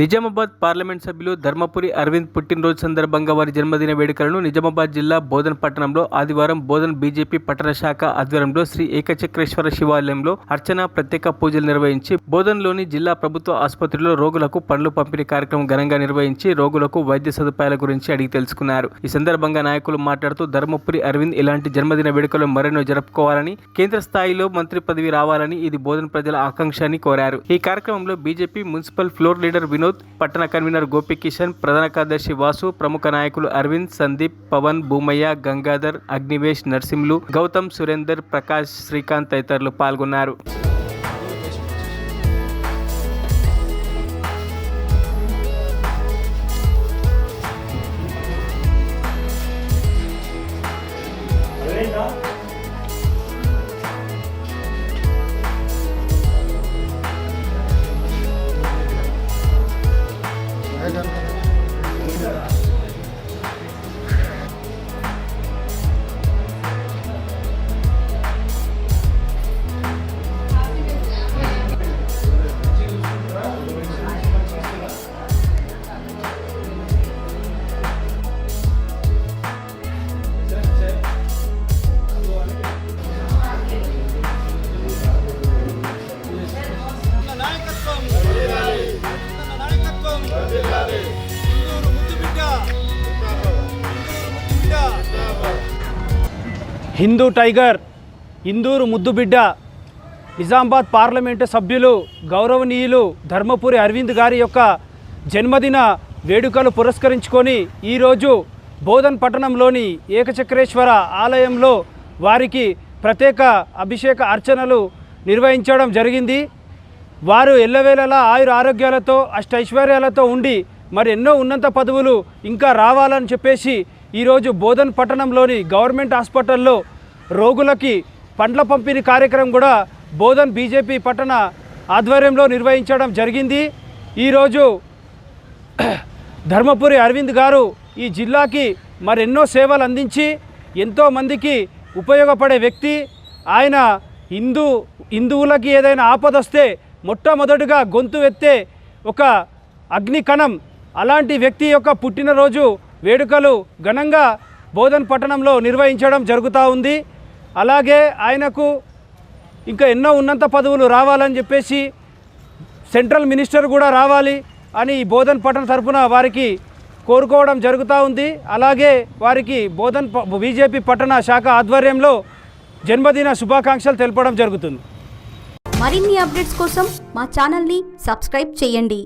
Nizamabad parliament సభ్యులు ధర్మపురి అరవింద్ పుట్టినరోజు సందర్భంగా వారి జన్మదిన వేడుకలను నిజామాబాద్ జిల్లా బోధన్ పట్టణంలో ఆదివారం బోధన్ బీజేపీ పట్టణ శాఖ ఆధ్వర్యంలో శ్రీ ఏకచక్రేశ్వర శివాలయంలో అర్చన ప్రత్యేక పూజలు నిర్వహించి బోధన్లోని జిల్లా ప్రభుత్వ ఆసుపత్రిలో రోగులకు పండ్లు పంపిణీ కార్యక్రమం ఘనంగా నిర్వహించి రోగులకు వైద్య సదుపాయాల గురించి అడిగి తెలుసుకున్నారు. ఈ సందర్భంగా నాయకులు మాట్లాడుతూ ధర్మపురి అరవింద్ ఇలాంటి జన్మదిన వేడుకలు మరెన్నో జరుపుకోవాలని, కేంద్ర స్థాయిలో మంత్రి పదవి రావాలని ఇది బోధన్ ప్రజల ఆకాంక్ష అని కోరారు. ఈ కార్యక్రమంలో BJP municipal floor leader Vinod, పట్టణ కన్వీనర్ గోపికిషన్, ప్రధాన కార్యదర్శి వాసు, ప్రముఖ నాయకులు అరవింద్, సందీప్, పవన్, భూమయ్య, గంగాధర్, అగ్నివేష్, నర్సింహులు, గౌతమ్, సురేందర్, ప్రకాష్, శ్రీకాంత్ తదితరులు పాల్గొన్నారు. హిందూ టైగర్, ఇందూరు ముద్దుబిడ్డ, నిజామాబాద్ పార్లమెంటు సభ్యులు గౌరవనీయులు ధర్మపురి అరవింద్ గారి యొక్క జన్మదిన వేడుకలు పురస్కరించుకొని ఈరోజు బోధన్ పట్టణంలోని ఏకచక్రేశ్వర ఆలయంలో వారికి ప్రత్యేక అభిషేక అర్చనలు నిర్వహించడం జరిగింది. వారు ఎల్లవేళలా ఆయుర ఆరోగ్యాలతో అష్టైశ్వర్యాలతో ఉండి మరి ఎన్నో ఉన్నత పదవులు ఇంకా రావాలని చెప్పేసి ఈరోజు బోధన్ పట్టణంలోని గవర్నమెంట్ హాస్పిటల్లో రోగులకి పండ్ల పంపిణీ కార్యక్రమం కూడా బోధన్ బీజేపీ పట్టణ ఆధ్వర్యంలో నిర్వహించడం జరిగింది. ఈరోజు ధర్మపురి అరవింద్ గారు ఈ జిల్లాకి మరెన్నో సేవలు అందించి ఎంతోమందికి ఉపయోగపడే వ్యక్తి. ఆయన హిందువులకి ఏదైనా ఆపదొస్తే మొట్టమొదటిగా గొంతు ఎత్తే ఒక అగ్నికణం. అలాంటి వ్యక్తి యొక్క పుట్టినరోజు వేడుకలు ఘనంగా బోధన్ పట్టణంలో నిర్వహించడం జరుగుతూ ఉంది. అలాగే ఆయనకు ఇంకా ఎన్నో ఉన్నత పదవులు రావాలని చెప్పేసి సెంట్రల్ మినిస్టర్ కూడా రావాలి అని బోధన్ పట్టణ తరఫున వారికి కోరుకోవడం జరుగుతూ ఉంది. అలాగే వారికి బోధన్ బీజేపీ పట్టణ శాఖ ఆధ్వర్యంలో జన్మదిన శుభాకాంక్షలు తెలపడం జరుగుతుంది. మరిన్ని అప్డేట్స్ కోసం మా ఛానల్ని సబ్స్క్రైబ్ చేయండి.